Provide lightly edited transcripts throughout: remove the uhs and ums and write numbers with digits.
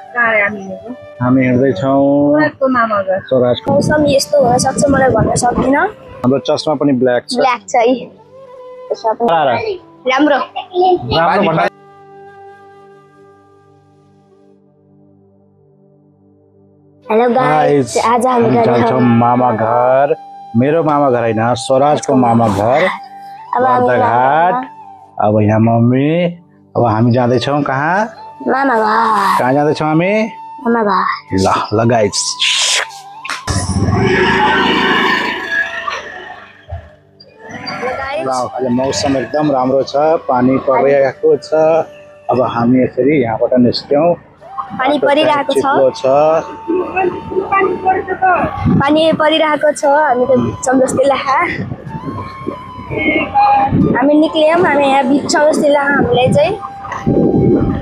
हामी हिँड्दैछौँ स्वराजको। मौसम यस्तो हुन सक्छ मलाई भन्न सक्दिनँ। हाम्रो चस्मा पनि ब्ल्याक छ। ब्ल्याक छ है। राम्रो हेलो गाइस, आज हामी जान्छौँ मामा घर। मेरो मामा घर होइन, स्वराजको मामा घर बाटाघाट। अब यहाँ मम्मी, अब हामी जाँदैछौँ कहाँ? मामा घर। कहाँ जाँदैछौँ हामी? मामा घर। ल गाइस, आज मौसम एकदम राम्रो छ, पानी परिरहेको छ। अब हामी यसरी यहाँबाट निस्क्यौँ। पानी परिरहेको छ। पानी परिरहेको छ। हामी त भिज्छौँ जस्तै लाग्छ। हामी निक्ल्यौँ, हामी यहाँ भिज्छौँ जस्तै लाग्छ हामीलाई चाहिँ।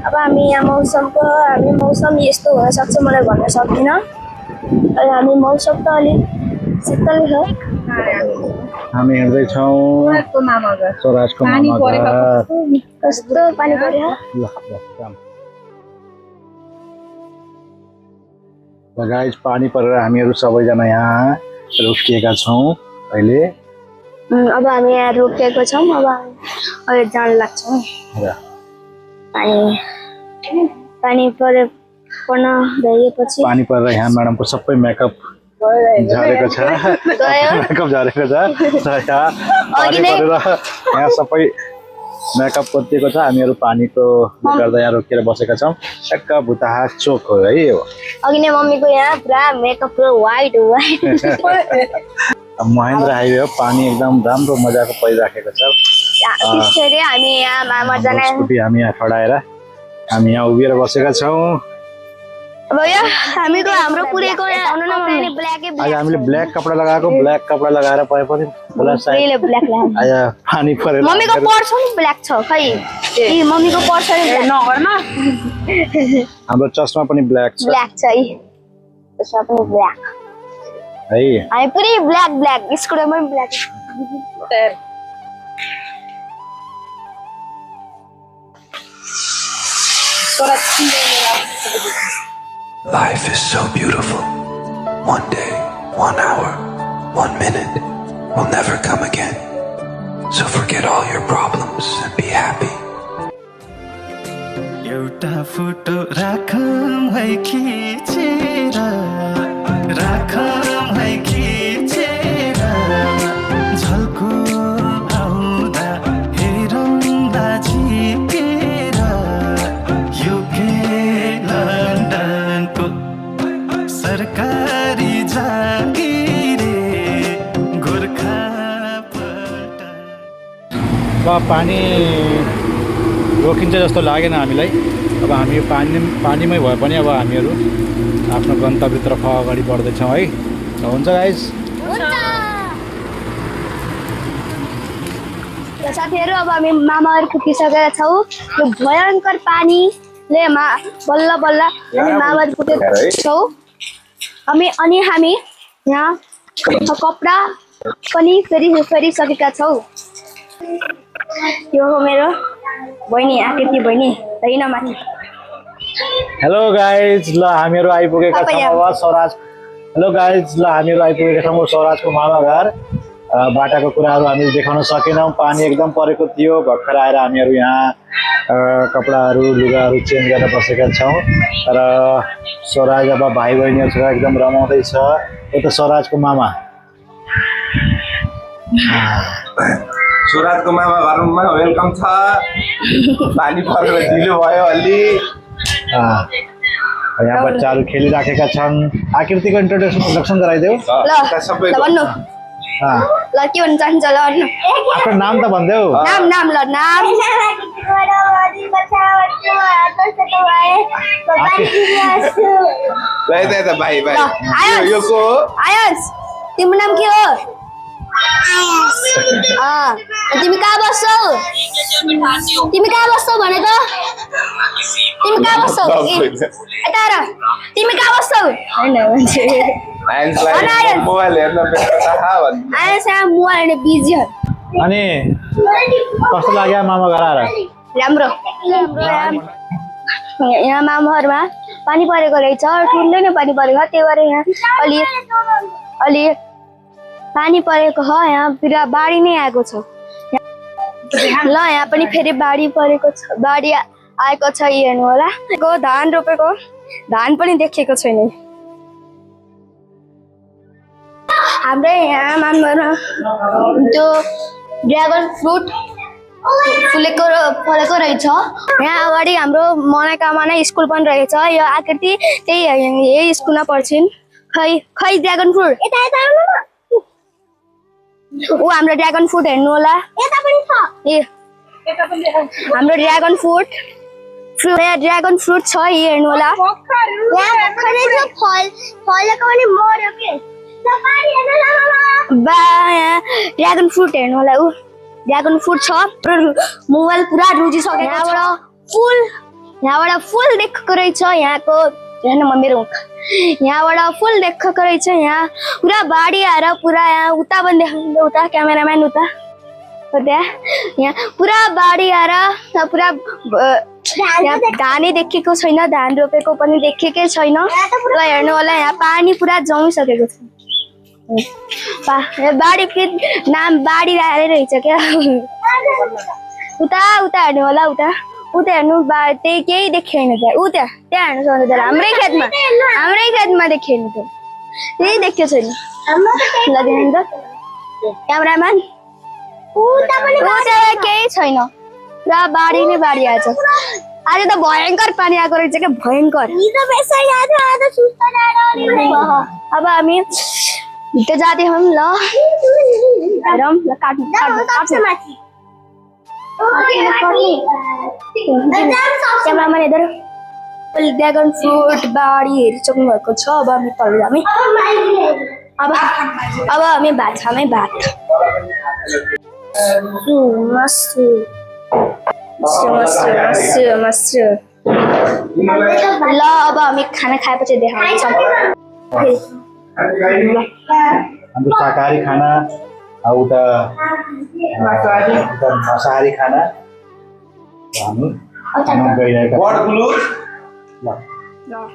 अब हामी यहाँ मौसम यस्तो हुन सक्छ मलाई भन्न सक्दिनँ। अनि हामी मौसम त अलिक शीतल छ। हामी हिँड्दैछौँ स्वराजको मामा घर। कस्तो पानी पऱ्यो। गाइस, पानी परेर हामीहरू सबैजना यहाँ रोकिएका छौँ अहिले। अब हामी यहाँ रोकिएको छौँ। अब अहिले जान लाग्छौँ। पानी पर्न गएपछि पानी परेर यहाँ म्याडमको सबै मेकअप झरेको छ। मेकअप झरेको छ। पानी परेर यहाँ सबै मेकअप कोतिएको छ। हामीहरू पानीको गर्दा यहाँ रोकिएर बसेका छौँ। एक भुताहा चोक हो है यो। अघि नै मम्मीको यहाँ पुरा मेकअप पुरा व्हाइट महेन्द्र हाइवे हो। पानी एकदम राम्रो मजाको परिराखेको छ। त्यसरी हामी यहाँ मामा जाने स्कुटी हामी यहाँ खडाएर हामी यहाँ उभिएर बसेका छौँ। अब हामीको हाम्रो पुरेको आउनु न मम्मी। आज हामीले ब्ल्याक कपडा लगाएको, ब्ल्याक कपडा लगाएर परे पनि आज पानी परेर मम्मीको पर्स पनि ब्ल्याक छ खै। ए मम्मीको पर्स नगर्न। हाम्रो चस्मा पनि ब्ल्याक छ। ब्ल्याक छ है। चस्मा पनि ब्ल्याक है। हामी पुरै ब्ल्याक स्कुटर पनि black. Life is so beautiful. One day, 1 hour, 1 minute will never come again. So forget all your problems and be happy. एउटा फोटो राखौँ है खिचेर, राखौँ है खिचेर, झल्को आउँदा हेरौँला झिकेर, युके लन्डनको सरकारी जागिरे गोर्खा पल्टन। पानी रोकिन्छ जस्तो लागेन हामीलाई। अब हामी पानीमै भए पनि अब हामीहरू आफ्नो गन्तव्यतर्फ अगाडि बढ्दैछौँ है। हुन्छ गाइस। साथीहरू, अब हामी मामा घर पुगिसकेका छौँ। यो भयङ्कर पानीले बल्ल बल्ल हामी मामा घर पुगेका छौँ। हामी यहाँ कपडा पनि फेरिसकेका छौँ। यो हो मेरो बहिनी, आकृति बहिनी होइन माथि। हेलो गाइज, ल हामीहरू आइपुगेका छौँ स्वराज। हेलो गाइज, ल हामीहरू आइपुगेका छौँ स्वराजको मामा घर। बाटाको कुराहरू हामीले देखाउन सकेनौँ। पानी एकदम परेको थियो। भर्खर आएर हामीहरू यहाँ कपडाहरू लुगाहरू चेन्ज गरेर बसेका छौँ। र स्वराज अब भाइ बहिनीहरूसँग एकदम रमाउँदैछ। यो त स्वराजको मामा। स्वराजको मामा घरमा वेलकम छ। पानी परेर ढिलो भयो अलि। यहाँ बच्चाहरू खेलिराखेका छन्। आकृतिको इन्ट्रोडक्सन गराइदेऊ। ल भन्नु। ल के भन्न चाहन्छ ल भन्नु। आफ्नो नाम त भनिदेऊ। नाम ल नाम। भाइ यो को आयस, तिम्रो नाम के हो? तिमी कहाँ बस्छौ? तिमी कहाँ बस्छौ भने त? तिमी कहाँ बस्छौ? यता हेर, तिमी कहाँ बस्छौ? मोबाइल हेर्न आयस यहाँ मोबाइल हेर्ने बिजी हो। अनि कस्तो लाग्यो मामा घर आएर? राम्रो। यहाँ मामा घरमा पानी परेको रहेछ ठुलै नै पानी परेको त्यही भएर यहाँ अलि अलि पानी परेको हो यहाँ पुरा बाढी नै आएको छ ल यहाँ पनि फेरि बाढी परेको छ बाढी आएको छ हेर्नु होला धान रोपेको धान पनि देखेको छैन हाम्रै यहाँ मानवमा त्यो ड्रागन फ्रुट फलेको रहेछ यहाँ अगाडि हाम्रो मनोकामना स्कुल पनि रहेछ यो आकृति त्यही यही स्कुलमा पढ्छिन् खै खै ड्रागन फ्रुट ऊ हाम्रो ड्रागन फ्रुट हेर्नु होला ए हाम्रो ड्रागन फ्रुट ड्रागन फ्रुट छ हेर्नु होला ड्रागन फ्रुट हेर्नु होला ऊ ड्रागन फ्रुट छ मोबाइल पुरा रुजिसक्यो यहाँबाट फुल देखेको रहेछ यहाँको हेर्नु म मेरो यहाँबाट फुल देखेको रहेछ यहाँ पुरा बाढी आएर पुरा यहाँ उता पनि देखाउँछ उता क्यामेराम्यान उता यहाँ पुरा बाढी आएर पुरा यहाँ धानै देखेको छैन धान रोपेको पनि देखेकै छैन ल हेर्नु होला यहाँ पानी पुरा जमिसकेको छ बाढी नाम बाढी रहेछ क्या उता उता हेर्नु होला उता उता हेर्नु त्यही केही देखेन त्यहाँ उता त्यहाँ हेर्नु सक्नु तर हाम्रै खेतमा देखेन त त्यही देख्यो छैन ल देख्नु त क्यामेराम्यान केही छैन पुरा बाढी नै बाढी आएछ आज त भयङ्कर पानी आएको रहेछ क्या भयङ्कर अब हामी भित्र जाँदै हौँ ल हेरौँ ल काट्नु क्यामेराम्यान इधर ड्रागन फ्रुट बाढी हेरिसक्नु भएको छ अब हामी तल हामी अब हामी भात खामै भात मस्सु ल अब हामी खाना खाएपछि देखाउँछौँ हाम्रो शाकाहारी खाना उता मांसाहारी खाना हामी गइरहेका छौँ। ल